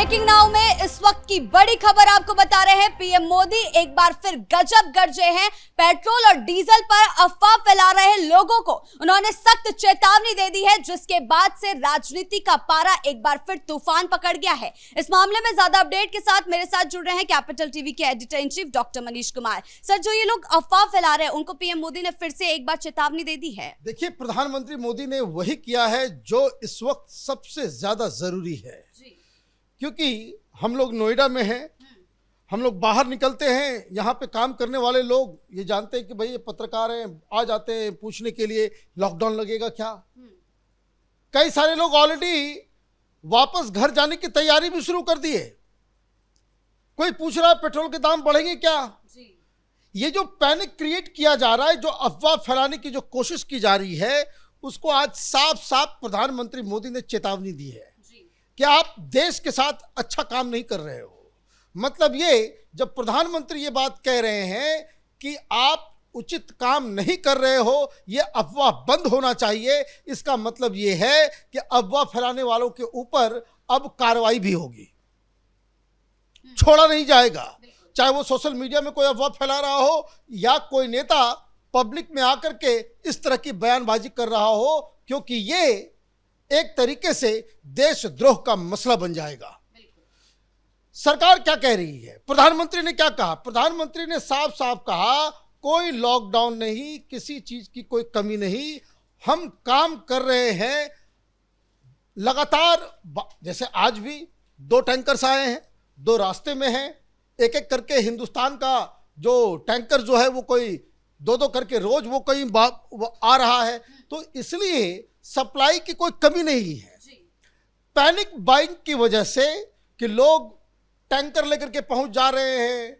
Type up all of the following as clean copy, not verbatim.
Breaking now में इस वक्त की बड़ी खबर आपको बता रहे हैं। पीएम मोदी एक बार फिर गजब गरजे हैं। पेट्रोल और डीजल पर अफवाह फैला रहे लोगों को उन्होंने सख्त चेतावनी दे दी है, जिसके बाद से राजनीति का पारा एक बार फिर तूफान पकड़ गया है। इस मामले में ज्यादा अपडेट के साथ मेरे साथ जुड़ रहे हैं कैपिटल टीवी के editor in chief doctor Manish Kumar. Sir, जो ये लोग अफवाह फैला रहे हैं उनको पीएम मोदी ने फिर से एक बार चेतावनी दे दी है। देखिए, प्रधानमंत्री मोदी ने वही किया है जो इस वक्त सबसे ज्यादा जरूरी है, क्योंकि हम लोग नोएडा में हैं, हम लोग बाहर निकलते हैं, यहाँ पे काम करने वाले लोग ये जानते हैं कि भाई ये पत्रकार हैं, आ जाते हैं पूछने के लिए लॉकडाउन लगेगा क्या। कई सारे लोग ऑलरेडी वापस घर जाने की तैयारी भी शुरू कर दी है। कोई पूछ रहा है पेट्रोल के दाम बढ़ेंगे क्या। ये जो पैनिक क्रिएट किया जा रहा है, जो अफवाह फैलाने की जो कोशिश की जा रही है, उसको आज साफ साफ प्रधानमंत्री मोदी ने चेतावनी दी है कि आप देश के साथ अच्छा काम नहीं कर रहे हो। मतलब ये, जब प्रधानमंत्री ये बात कह रहे हैं कि आप उचित काम नहीं कर रहे हो, ये अफवाह बंद होना चाहिए, इसका मतलब ये है कि अफवाह फैलाने वालों के ऊपर अब कार्रवाई भी होगी, छोड़ा नहीं जाएगा। चाहे वो सोशल मीडिया में कोई अफवाह फैला रहा हो या कोई नेता पब्लिक में आकर के इस तरह की बयानबाजी कर रहा हो, क्योंकि ये एक तरीके से देशद्रोह का मसला बन जाएगा। सरकार क्या कह रही है, प्रधानमंत्री ने क्या कहा? प्रधानमंत्री ने साफ साफ कहा कोई लॉकडाउन नहीं, किसी चीज की कोई कमी नहीं, हम काम कर रहे हैं लगातार। जैसे आज भी 2 टैंकर्स आए हैं, 2 रास्ते में हैं, एक एक करके हिंदुस्तान का जो टैंकर जो है वो कोई 2-2 करके रोज वो कहीं आ रहा है। तो इसलिए सप्लाई की कोई कमी नहीं है। पैनिक बाइंग की वजह से कि लोग टैंकर लेकर के पहुंच जा रहे हैं,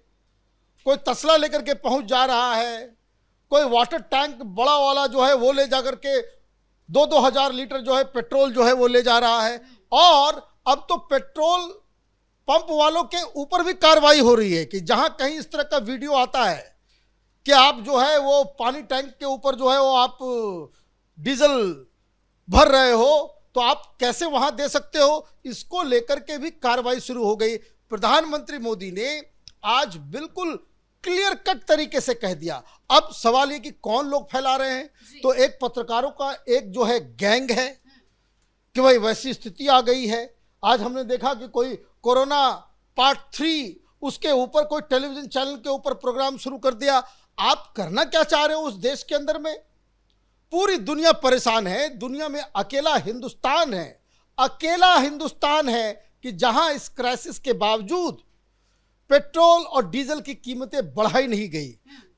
कोई तसला लेकर के पहुंच जा रहा है, कोई वाटर टैंक बड़ा वाला जो है वो ले जा करके 2-2 हजार लीटर जो है पेट्रोल जो है वो ले जा रहा है। और अब तो पेट्रोल पंप वालों के ऊपर भी कार्रवाई हो रही है कि जहां कहीं इस तरह का वीडियो आता है कि आप जो है वो पानी टैंक के ऊपर जो है वो आप डीजल भर रहे हो तो आप कैसे वहां दे सकते हो, इसको लेकर के भी कार्रवाई शुरू हो गई। प्रधानमंत्री मोदी ने आज बिल्कुल क्लियर कट तरीके से कह दिया। अब सवाल ये कि कौन लोग फैला रहे हैं, तो एक पत्रकारों का एक जो है गैंग है कि भाई वैसी स्थिति आ गई है। आज हमने देखा कि कोई कोरोना पार्ट 3 उसके ऊपर कोई टेलीविजन चैनल के ऊपर प्रोग्राम शुरू कर दिया। आप करना क्या चाह रहे हो उस देश के अंदर में? पूरी दुनिया परेशान है, दुनिया में अकेला हिंदुस्तान है, अकेला हिंदुस्तान है कि जहां इस क्राइसिस के बावजूद पेट्रोल और डीजल की कीमतें बढ़ाई नहीं गई।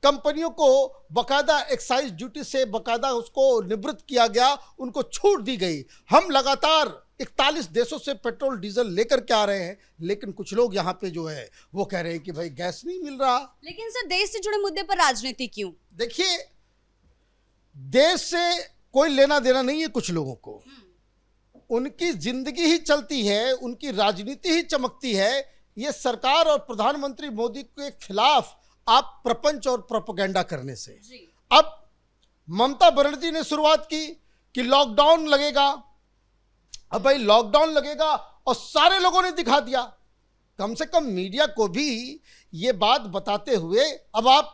कंपनियों को बकायदा एक्साइज ड्यूटी से बकायदा उसको निवृत्त किया गया, उनको छूट दी गई। हम लगातार 41 देशों से पेट्रोल डीजल लेकर के आ रहे हैं, लेकिन कुछ लोग यहाँ पे जो है वो कह रहे हैं कि भाई गैस नहीं मिल रहा। लेकिन सर, देश से जुड़े मुद्दे पर राजनीति क्यों? देखिए, देश से कोई लेना देना नहीं है कुछ लोगों को, उनकी जिंदगी ही चलती है, उनकी राजनीति ही चमकती है। ये सरकार और प्रधानमंत्री मोदी के खिलाफ आप प्रपंच और प्रोपेगेंडा करने से। अब ममता बनर्जी ने शुरुआत की कि लॉकडाउन लगेगा। अब भाई लॉकडाउन लगेगा और सारे लोगों ने दिखा दिया। कम से कम मीडिया को भी ये बात बताते हुए अब आप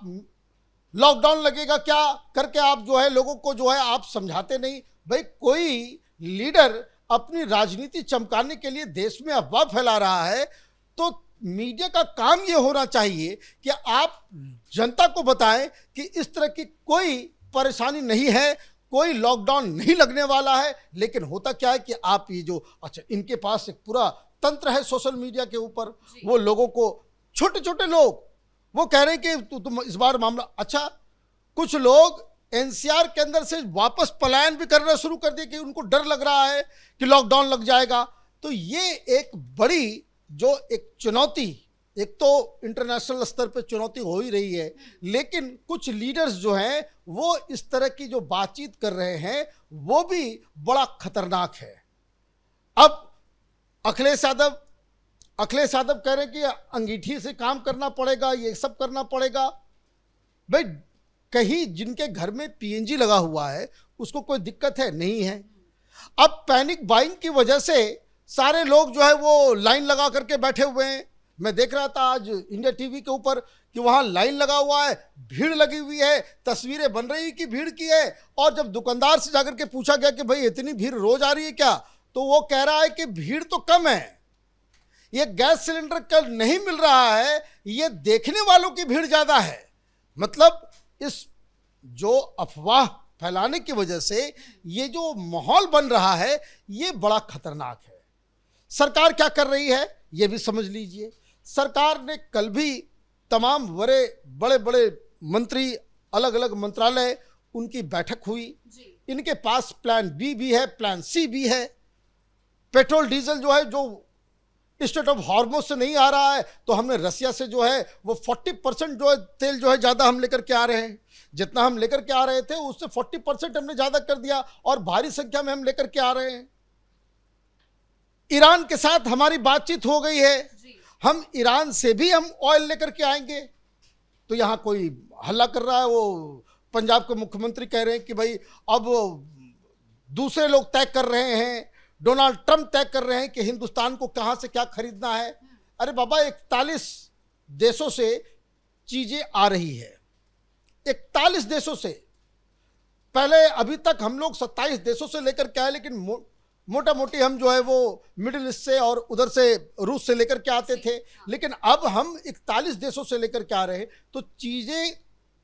लॉकडाउन लगेगा क्या करके आप जो है लोगों को जो है आप समझाते नहीं। भाई कोई लीडर अपनी राजनीति चमकाने के लिए देश में अफवाह फैला रहा है, तो मीडिया का काम ये होना चाहिए कि आप जनता को बताएं कि इस तरह की कोई परेशानी नहीं है, कोई लॉकडाउन नहीं लगने वाला है। लेकिन होता क्या है कि आप ये जो इनके पास एक पूरा तंत्र है सोशल मीडिया के ऊपर, वो लोगों को छोटे छोटे लोग वो कह रहे हैं कि तुम इस बार मामला अच्छा। कुछ लोग एनसीआर के अंदर से वापस पलायन भी करना शुरू कर दिए कि उनको डर लग रहा है कि लॉकडाउन लग जाएगा। तो ये एक बड़ी जो एक चुनौती, एक तो इंटरनेशनल स्तर पे चुनौती हो ही रही है, लेकिन कुछ लीडर्स जो हैं वो इस तरह की जो बातचीत कर रहे हैं वो भी बड़ा खतरनाक है। अब अखिलेश यादव कह रहे हैं कि अंगीठी से काम करना पड़ेगा, ये सब करना पड़ेगा। भाई कहीं जिनके घर में पीएनजी लगा हुआ है उसको कोई दिक्कत है? नहीं है। अब पैनिक बाइंग की वजह से सारे लोग जो है वो लाइन लगा करके बैठे हुए हैं। मैं देख रहा था आज इंडिया टीवी के ऊपर कि वहां लाइन लगा हुआ है, भीड़ लगी हुई है, तस्वीरें बन रही कि भीड़ की है। और जब दुकानदार से जाकर के पूछा गया कि भाई इतनी भीड़ रोज आ रही है क्या, तो वो कह रहा है कि भीड़ तो कम है, ये गैस सिलेंडर कल नहीं मिल रहा है, ये देखने वालों की भीड़ ज्यादा है। मतलब इस जो अफवाह फैलाने की वजह से ये जो माहौल बन रहा है ये बड़ा खतरनाक है। सरकार क्या कर रही है ये भी समझ लीजिए। सरकार ने कल भी तमाम बड़े बड़े मंत्री, अलग अलग मंत्रालय, उनकी बैठक हुई। इनके पास प्लान बी भी है, प्लान सी भी है। पेट्रोल डीजल जो है, जो स्टेट ऑफ हॉर्मोज से नहीं आ रहा है, तो हमने रसिया से जो है वो 40% जो है तेल जो है ज़्यादा हम लेकर के आ रहे हैं। जितना हम लेकर के आ रहे थे उससे 40% हमने ज़्यादा कर दिया और भारी संख्या में हम लेकर के आ रहे हैं। ईरान के साथ हमारी बातचीत हो गई है, हम ईरान से भी हम ऑयल लेकर के आएंगे। तो यहाँ कोई हल्ला कर रहा है, वो पंजाब के मुख्यमंत्री कह रहे हैं कि भाई अब दूसरे लोग तय कर रहे हैं, डोनाल्ड ट्रंप तय कर रहे हैं कि हिंदुस्तान को कहां से क्या खरीदना है। अरे बाबा, 41 देशों से चीजें आ रही है, 41 देशों से। पहले अभी तक हम लोग 27 देशों से लेकर के आए, लेकिन मोटा मोटी हम जो है वो मिडिल ईस्ट से और उधर से रूस से लेकर के आते थे, लेकिन अब हम 41 देशों से लेकर के आ रहे हैं। तो चीजें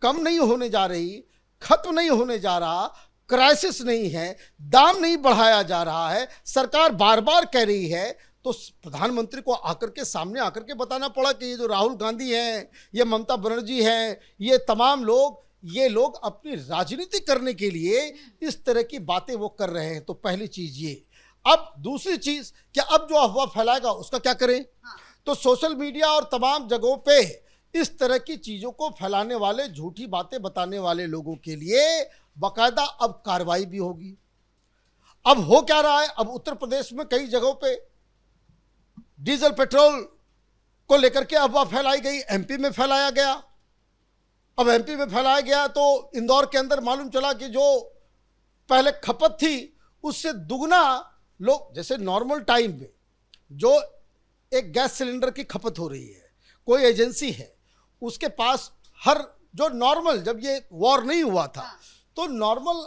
कम नहीं होने जा रही, खत्म नहीं होने जा रहा, क्राइसिस नहीं है, दाम नहीं बढ़ाया जा रहा है। सरकार बार बार कह रही है, तो प्रधानमंत्री को आकर के सामने आकर के बताना पड़ा कि ये जो राहुल गांधी हैं, ये ममता बनर्जी हैं, ये तमाम लोग, ये लोग अपनी राजनीति करने के लिए इस तरह की बातें वो कर रहे हैं। तो पहली चीज ये। अब दूसरी चीज, क्या अब जो अफवाह फैलाएगा उसका क्या करें? तो सोशल मीडिया और तमाम जगहों पे इस तरह की चीजों को फैलाने वाले, झूठी बातें बताने वाले लोगों के लिए बाकायदा अब कार्रवाई भी होगी। अब हो क्या रहा है, अब उत्तर प्रदेश में कई जगहों पे डीजल पेट्रोल को लेकर के अफवाह फैलाई गई, एमपी में फैलाया गया। अब एमपी में फैलाया गया तो इंदौर के अंदर मालूम चला कि जो पहले खपत थी उससे दुगना लोग, जैसे नॉर्मल टाइम में जो एक गैस सिलेंडर की खपत हो रही है, कोई एजेंसी है उसके पास हर जो नॉर्मल, जब ये वॉर नहीं हुआ था तो नॉर्मल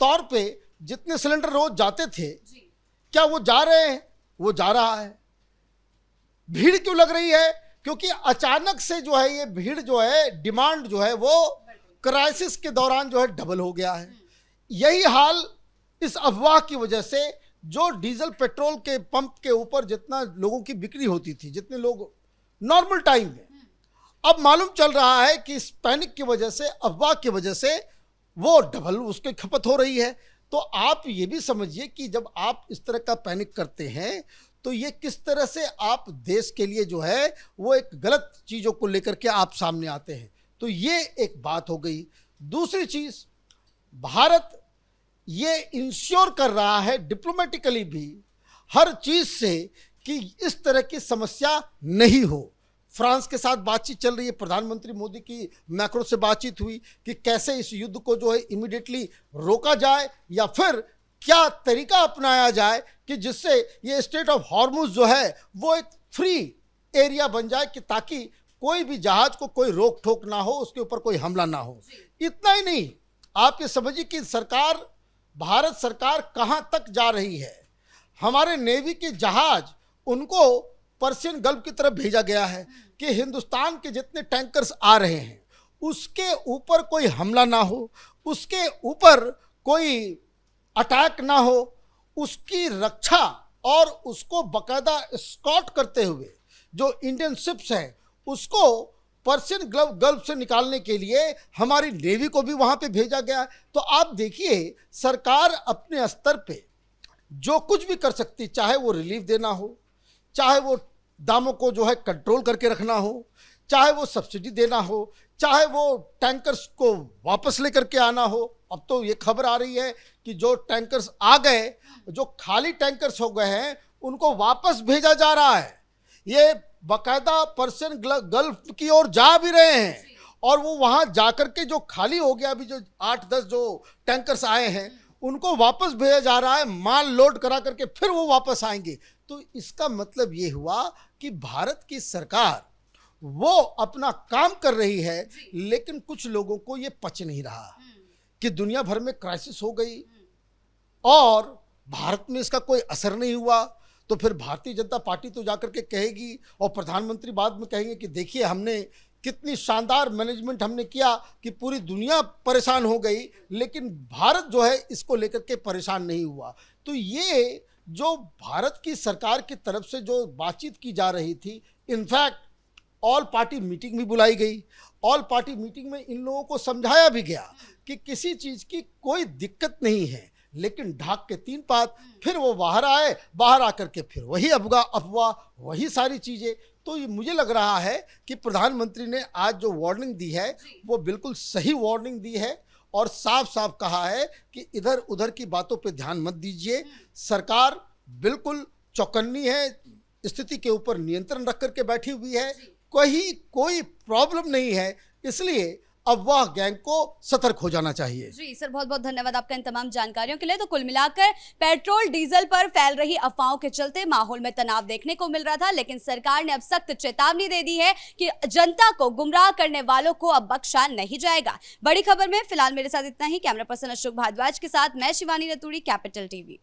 तौर पे जितने सिलेंडर रोज जाते थे, क्या वो जा रहे हैं? वो जा रहा है। भीड़ क्यों लग रही है? क्योंकि अचानक से जो है ये भीड़ जो है, डिमांड जो है वो क्राइसिस के दौरान जो है डबल हो गया है। यही हाल इस अफवाह की वजह से, जो डीजल पेट्रोल के पंप के ऊपर जितना लोगों की बिक्री होती थी, जितने लोग नॉर्मल टाइम में, अब मालूम चल रहा है कि इस पैनिक की वजह से, अफवाह की वजह से वो डबल उसकी खपत हो रही है। तो आप ये भी समझिए कि जब आप इस तरह का पैनिक करते हैं तो ये किस तरह से आप देश के लिए जो है वो एक गलत चीज़ों को लेकर के आप सामने आते हैं। तो ये एक बात हो गई। दूसरी चीज़, भारत ये इंश्योर कर रहा है डिप्लोमेटिकली भी हर चीज़ से कि इस तरह की समस्या नहीं हो। फ्रांस के साथ बातचीत चल रही है, प्रधानमंत्री मोदी की मैक्रो से बातचीत हुई कि कैसे इस युद्ध को जो है इमीडिएटली रोका जाए, या फिर क्या तरीका अपनाया जाए कि जिससे ये स्टेट ऑफ हॉर्मुज जो है वो एक फ्री एरिया बन जाए, कि ताकि कोई भी जहाज को कोई रोक ठोक ना हो, उसके ऊपर कोई हमला ना हो। इतना ही नहीं, आप ये समझिए कि सरकार, भारत सरकार कहां तक जा रही है। हमारे नेवी के जहाज, उनको पर्शियन गल्फ की तरफ भेजा गया है कि हिंदुस्तान के जितने टैंकर्स आ रहे हैं उसके ऊपर कोई हमला ना हो, उसके ऊपर कोई अटैक ना हो, उसकी रक्षा और उसको बाकायदा स्कॉट करते हुए जो इंडियन शिप्स हैं उसको पर्शियन गल्फ से निकालने के लिए हमारी नेवी को भी वहां पे भेजा गया है। तो आप देखिए, सरकार अपने स्तर पे जो कुछ भी कर सकती, चाहे वो रिलीफ देना हो, चाहे वो दामों को जो है कंट्रोल करके रखना हो, चाहे वो सब्सिडी देना हो, चाहे वो टैंकर्स को वापस लेकर के आना हो। अब तो ये खबर आ रही है कि जो टैंकर्स आ गए, जो खाली टैंकर्स हो गए हैं, उनको वापस भेजा जा रहा है। ये बाकायदा पर्शियन गल्फ की ओर जा भी रहे हैं, और वो वहां जाकर के जो खाली हो गया, अभी जो 8-10 जो टैंकर्स आए हैं उनको वापस भेजा जा रहा है, माल लोड करा करके फिर वो वापस आएंगे। तो इसका मतलब ये हुआ कि भारत की सरकार वो अपना काम कर रही है, लेकिन कुछ लोगों को ये पच नहीं रहा कि दुनिया भर में क्राइसिस हो गई और भारत में इसका कोई असर नहीं हुआ। तो फिर भारतीय जनता पार्टी तो जाकर के कहेगी और प्रधानमंत्री बाद में कहेंगे कि देखिए हमने कितनी शानदार मैनेजमेंट हमने किया कि पूरी दुनिया परेशान हो गई, लेकिन भारत जो है इसको लेकर के परेशान नहीं हुआ। तो ये जो भारत की सरकार की तरफ से जो बातचीत की जा रही थी, इनफैक्ट ऑल पार्टी मीटिंग भी बुलाई गई। ऑल पार्टी मीटिंग में इन लोगों को समझाया भी गया कि किसी चीज़ की कोई दिक्कत नहीं है, लेकिन ढाक के 3 बात, फिर वो बाहर आए, बाहर आकर के फिर वही अफवाह वही सारी चीज़ें। तो ये मुझे लग रहा है कि प्रधानमंत्री ने आज जो वार्निंग दी है वो बिल्कुल सही वार्निंग दी है और साफ साफ कहा है कि इधर उधर की बातों पे ध्यान मत दीजिए। सरकार बिल्कुल चौकन्नी है, स्थिति के ऊपर नियंत्रण रख करके बैठी हुई है, कोई प्रॉब्लम नहीं है, इसलिए अफवाह गैंग को सतर्क हो जाना चाहिए। जी सर, बहुत बहुत धन्यवाद आपका इन तमाम जानकारियों के लिए। तो कुल मिलाकर पेट्रोल डीजल पर फैल रही अफवाहों के चलते माहौल में तनाव देखने को मिल रहा था, लेकिन सरकार ने अब सख्त चेतावनी दे दी है कि जनता को गुमराह करने वालों को अब बख्शा नहीं जाएगा। बड़ी खबर में फिलहाल मेरे साथ इतना ही। कैमरा पर्सन अशोक भारद्वाज के साथ मैं शिवानी रतूड़ी, कैपिटल टीवी।